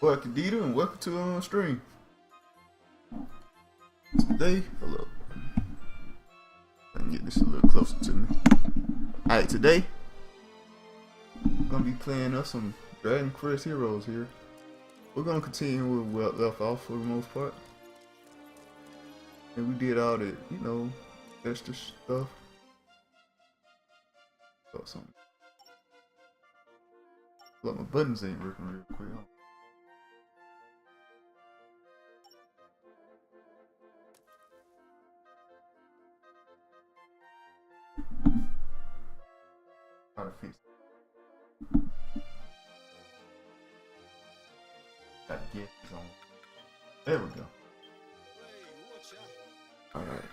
Boy, Kadita, and welcome to on stream. Today, hold up. I can get this a little closer to me. Alright, today, I'm gonna be playing us some Dragon Quest Heroes here. We're gonna continue where we left off for the most part. And we did all the, extra stuff. Got something. Look, my buttons ain't working real quick. How to fix it. Gotta get this on. There we go. Alright.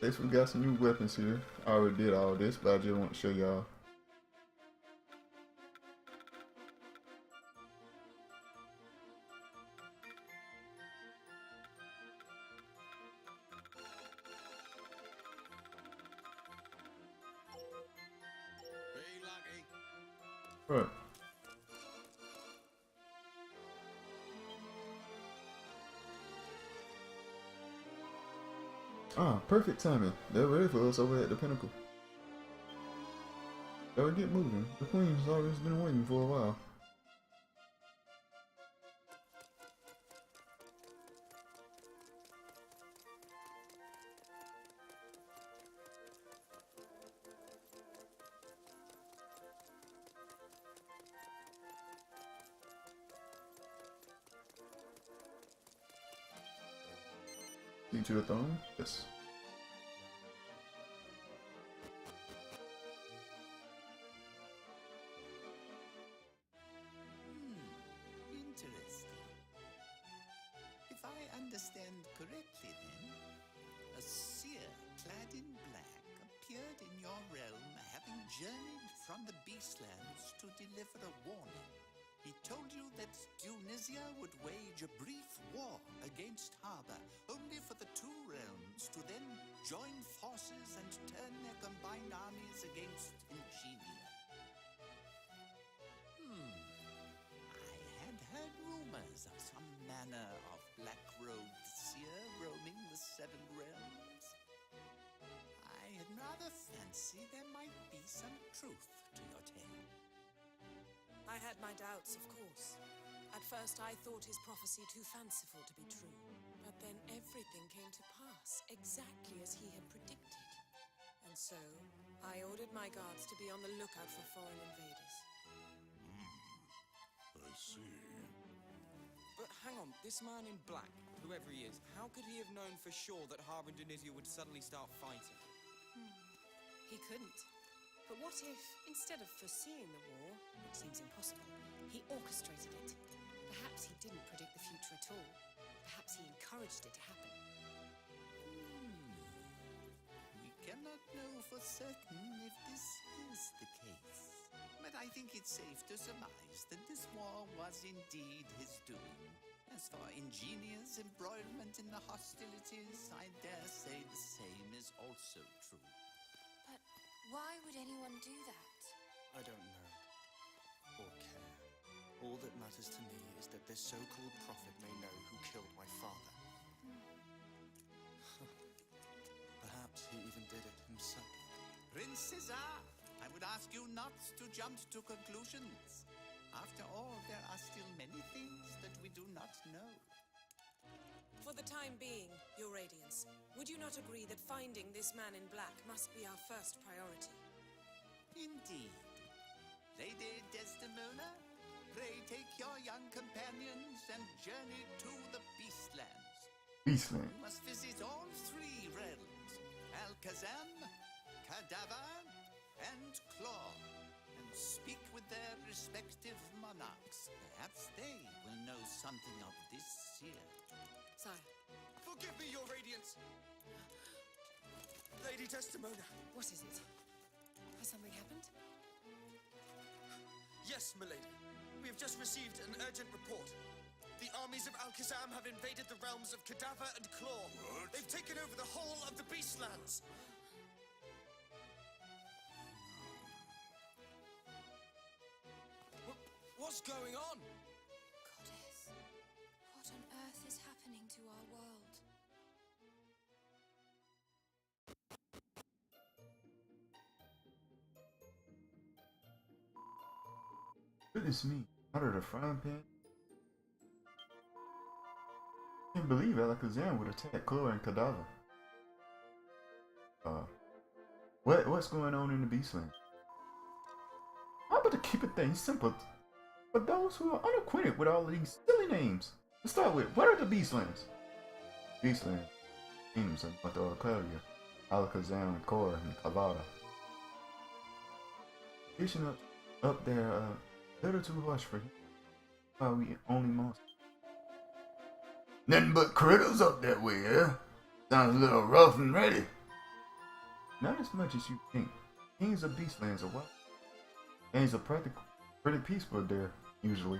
Next we got some new weapons here. I already did all this, but I just want to show y'all. Right. Ah, perfect timing. They're ready for us over at the pinnacle. Gotta get moving. The queen's always been waiting for a while. To the throne? Yes. Interesting. If I understand correctly then, a seer clad in black appeared in your realm having journeyed from the Beastlands to deliver a warning. He told you that Tunisia would wage a brief war against Harbor, only for the two realms to then join forces and turn their combined armies against Ingenia. I had heard rumors of some manner of black-robed seer roaming the Seven Realms. I'd rather fancy there might be some truth to your tale. I had my doubts, of course. At first I thought his prophecy too fanciful to be true. But then everything came to pass, exactly as he had predicted. And so, I ordered my guards to be on the lookout for foreign invaders. I see. But hang on, this man in black, whoever he is, how could he have known for sure that Harbor and Tunisia would suddenly start fighting? He couldn't. But what if, instead of foreseeing the war, which seems impossible, he orchestrated it? Perhaps he didn't predict the future at all. Perhaps he encouraged it to happen. We cannot know for certain if this is the case. But I think it's safe to surmise that this war was indeed his doing. As for Ingenia's embroilment in the hostilities, I dare say the same is also true. But why would anyone do that? I don't know, or care. All that matters to me is that this so-called prophet may know who killed my father. Perhaps he even did it himself. Prince Cesar, I would ask you not to jump to conclusions. After all, there are still many things that we do not know. For the time being, Your Radiance, would you not agree that finding this man in black must be our first priority? Indeed. Lady Desdemona, pray take your young companions and journey to the Beastlands. Beastland. You must visit all three realms, Alakazam, Cadaver, and Claw, and speak with their respective monarchs. Perhaps they will know something of this seer. Sire. Forgive me, Your Radiance! Lady Desdemona! What is it? Has something happened? Yes, milady. We have just received an urgent report. The armies of Alakazam have invaded the realms of Cadaver and Claw. What? They've taken over the whole of the Beastlands. What's going on? Goddess. happening to our world? Goodness me, out of the frying pan? I can't believe Alakazam would attack Chloe and Kadava. What's going on in the Beastland? How about to keep it things simple for those who are unacquainted with all these silly names? To start with, what are the Beastlands? Beastland, Kingdoms of North Arcadia, Alakazam and Korra and Kavada. Fishing up there, a little too harsh for him. Why we only monsters? Nothing but critters up that way, eh? Sounds a little rough and ready. Not as much as you think. Kings of Beastlands are wild. Kings are pretty peaceful there, usually.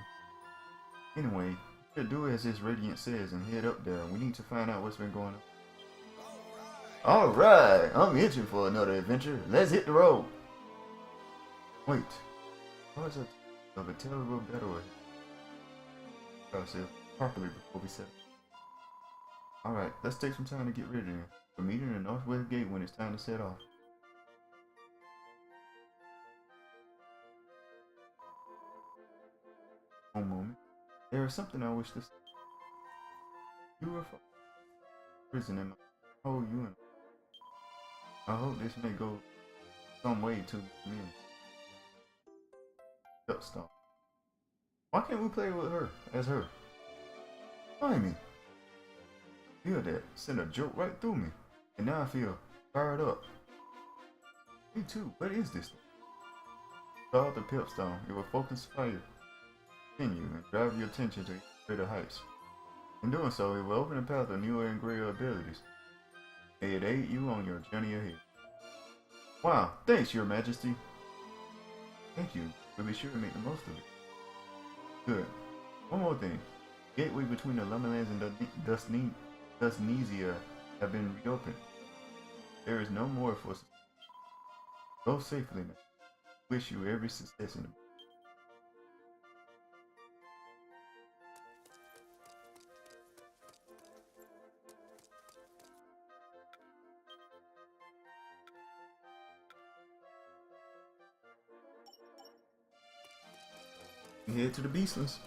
Anyway, you should do as this Radiant says and head up there. We need to find out what's been going on. Alright, I'm itching for another adventure. Let's hit the road. Wait, what's of a terrible battle ahead? Ourselves properly before we set. Alright, let's take some time to get ready then. We're meeting in the Northwest Gate when it's time to set off. One moment. There is something I wish to say. You were prison in my whole unit. I hope this may go some way to me. Stop. Why can't we play with her as her? Find me. Feel that sent a joke right through me, and now I feel fired up. Me too. What is this? Follow the pipstone. It will focus fire in you and drive your attention to greater heights. In doing so, it will open a path of newer and greater abilities. May it aid you on your journey ahead. Wow! Thanks, Your Majesty. Thank you. We'll be sure to make the most of it. Good. One more thing. Gateway between the Lumberlands and Dusnesia have been reopened. There is no more for us. Go safely, man. Wish you every success in the head to the Beastlands.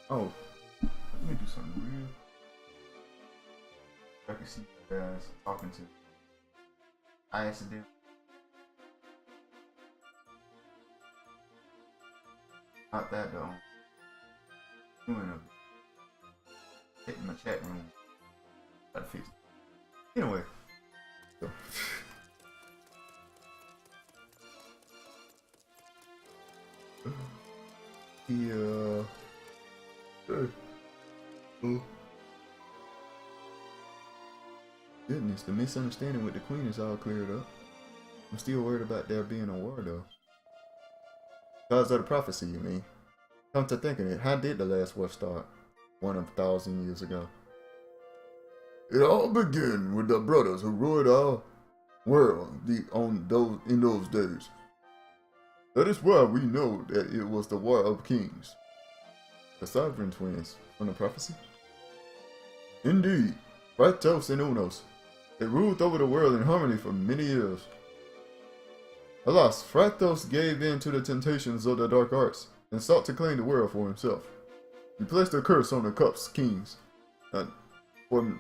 Oh, let me do something real. I can see you guys talking to. I accidentally. Not that though. Doing a hit in my chat room. Gotta fix it. Anyway. So. Goodness, the misunderstanding with the Queen is all cleared up. I'm still worried about there being a war though. Because of the prophecy, you mean? Come to think of it, how did the last war start? 1,000 years ago. It all began with the brothers who ruled our world in those days. That is why we know that it was the War of Kings. The Sovereign Twins from the prophecy? Indeed, Phratos and Unos. They ruled over the world in harmony for many years. Alas, Phratos gave in to the temptations of the dark arts and sought to claim the world for himself. He placed a curse on the Cup's kings, for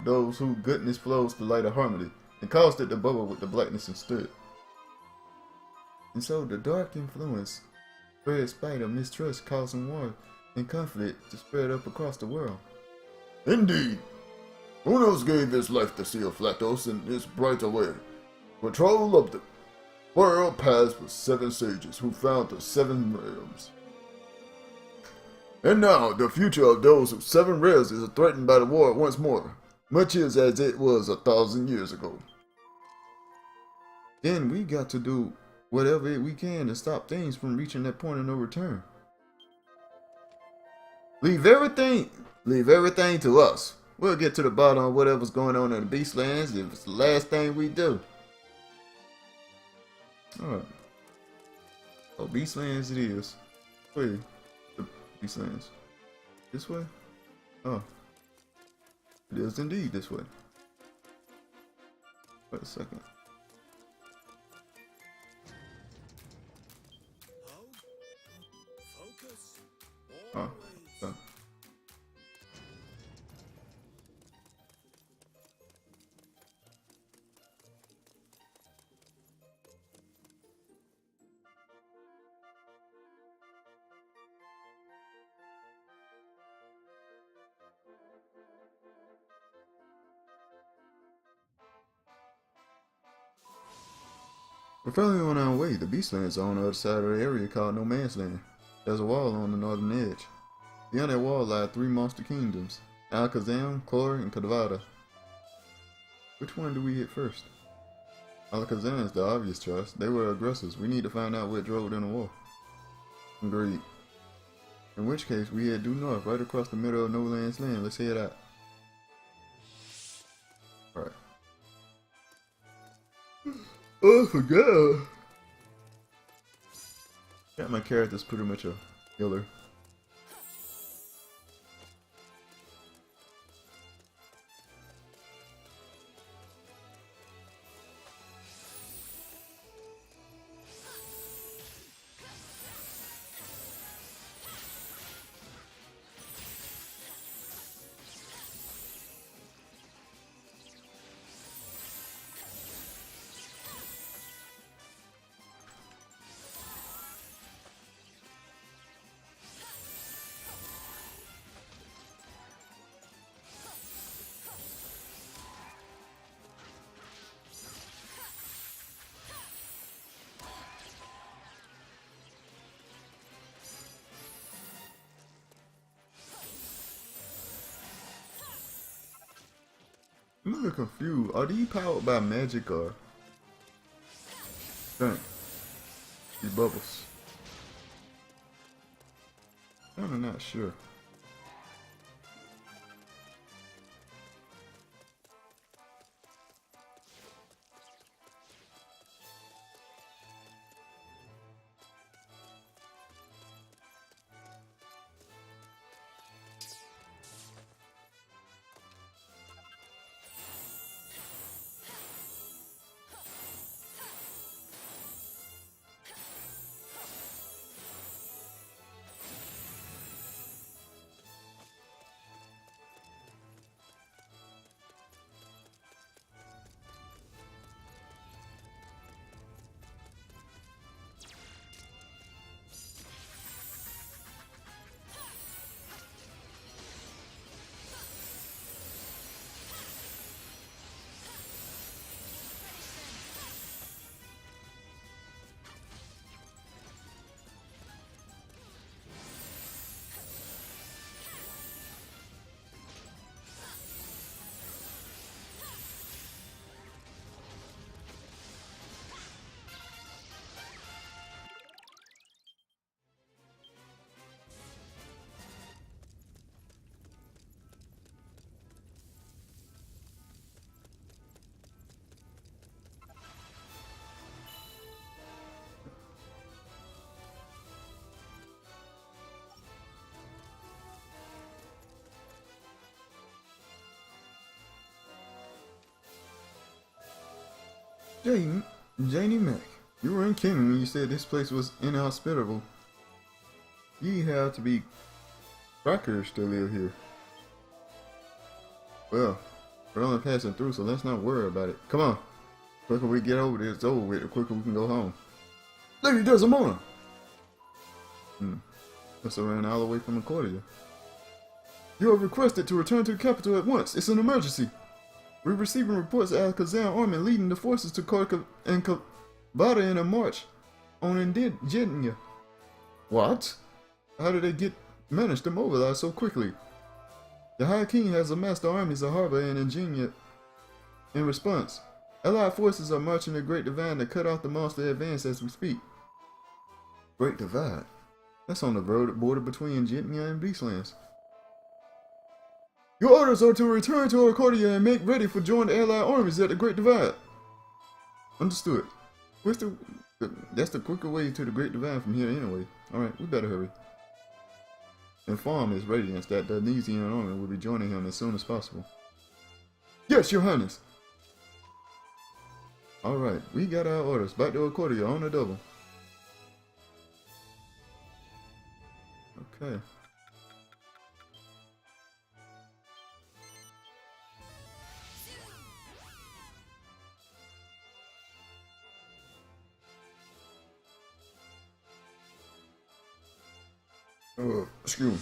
those whose goodness flows to light of harmony, and caused it to bubble with the blackness instead. And so the dark influence spread spite of mistrust, causing war and conflict to spread up across the world. Indeed! Unos gave his life to seal Phratos in his brighter way. Control of the world passed with 7 sages who found the 7 realms. And now, the future of those 7 realms is threatened by the war once more, much as it was 1,000 years ago. Then we got to do whatever we can to stop things from reaching that point of no return. Leave everything to us. We'll get to the bottom of whatever's going on in the Beastlands if it's the last thing we do. Alright. So Beastlands it is. Wait. Beastlands. This way? Oh. It is indeed this way. Wait a second. Focus. Oh. Oh. We're finally on our way. The Beastlands are on the other side of the area called No Man's Land. There's a wall on the northern edge. Beyond that wall lie 3 monster kingdoms, Alakazam, Kor, and Kadavada. Which one do we hit first? Alakazam is the obvious choice. They were aggressors. We need to find out what drove them to war. Agreed. In which case, we head due north, right across the middle of No Man's Land. Let's head out. Alright. Oh, I forgot. Got my character's pretty much a healer. I'm a little confused. Are these powered by magic or... Dang. These bubbles. I'm not sure. Janie Mac, you were in Kingdom when you said this place was inhospitable. Ye have to be crackers to live here. Well, we're only passing through, so let's not worry about it. Come on. The quicker we get over this, it's over with, the quicker we can go home. Lady Desdemona! Must have ran all the way from Accordia. You are requested to return to the capital at once. It's an emergency. We're receiving reports of Alakazam army leading the forces to Korka and Kabata in a march on Ingenia. What? How did they manage to mobilize so quickly? The High King has amassed the armies of Harbor and Ingenia in response. Allied forces are marching the Great Divide to cut off the monster advance as we speak. Great Divide? That's on the border between Ingenia and Beastlands. Your orders are to return to Accordia and make ready for joining the Allied armies at the Great Divide. Understood. That's the quicker way to the Great Divide from here anyway. Alright, we better hurry. inform His Radiance that the Nesian army will be joining him as soon as possible. Yes, Your Highness! Alright, we got our orders. Back to Accordia on the double. Okay. Oh, excuse me.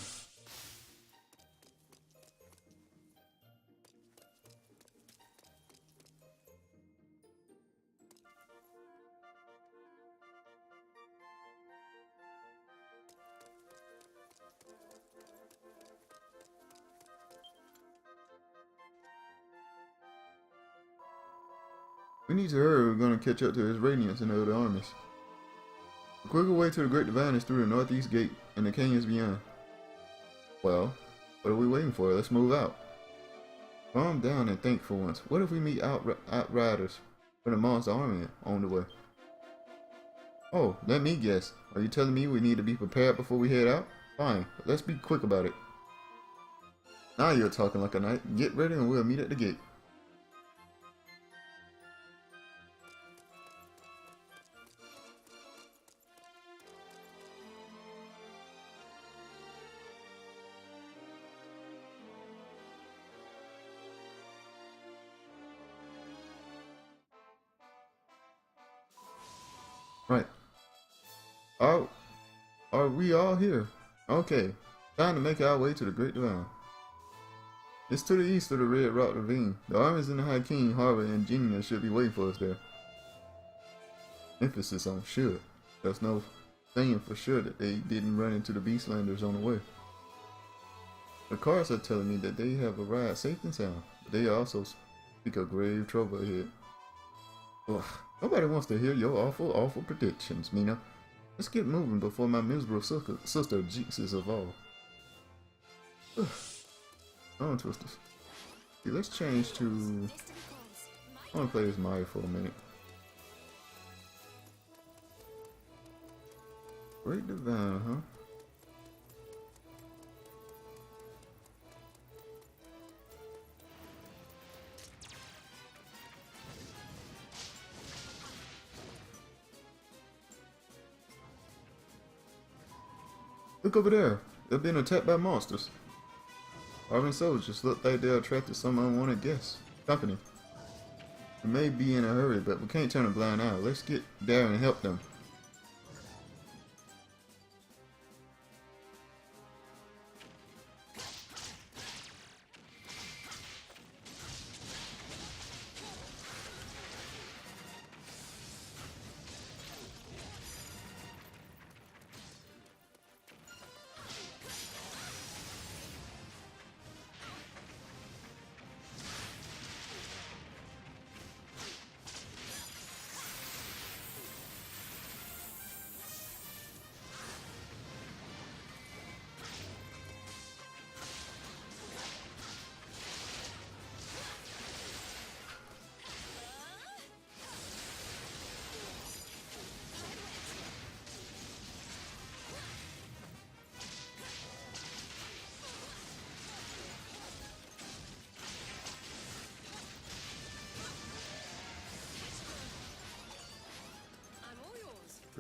We need to hurry. We're going to catch up to His Radiance and the other armies. The quicker way to the Great Divine is through the northeast gate and the canyons beyond. Well, what are we waiting for? Let's move out. Calm down and think for once. What if we meet outriders from the monster army on the way? Oh, let me guess. Are you telling me we need to be prepared before we head out? Fine, but let's be quick about it. Now you're talking like a knight. Get ready and we'll meet at the gate. Right. Are we all here? Okay. Time to make our way to the Great Divine. It's to the east of the Red Rock Ravine. The armies in the High King, Harbor, and Genia should be waiting for us there. Emphasis on should. There's no saying for sure that they didn't run into the Beastlanders on the way. The cards are telling me that they have arrived safe and sound, but they also speak of grave trouble ahead. Ugh, nobody wants to hear your awful predictions, Mina. Let's get moving before my miserable sister jinxes of all. Ugh. On twisters. See, let's change to... I want to play as Maya for a minute. Great Divine, huh? Look over there. They're being attacked by monsters. Army soldiers look like they're attracted some unwanted guests. Company. We may be in a hurry, but we can't turn a blind eye. Let's get there and help them.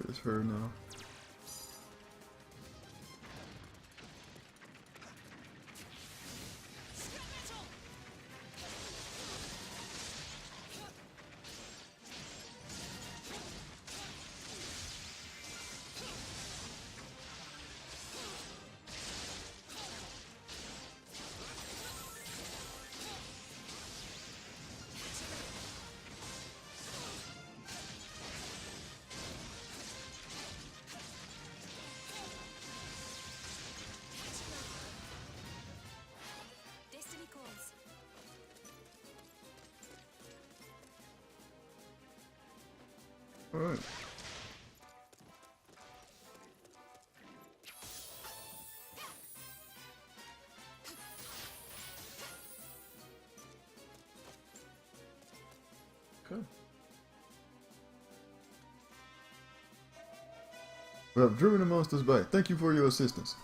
It's her now. Alright. Okay. We have driven the monsters back. Thank you for your assistance.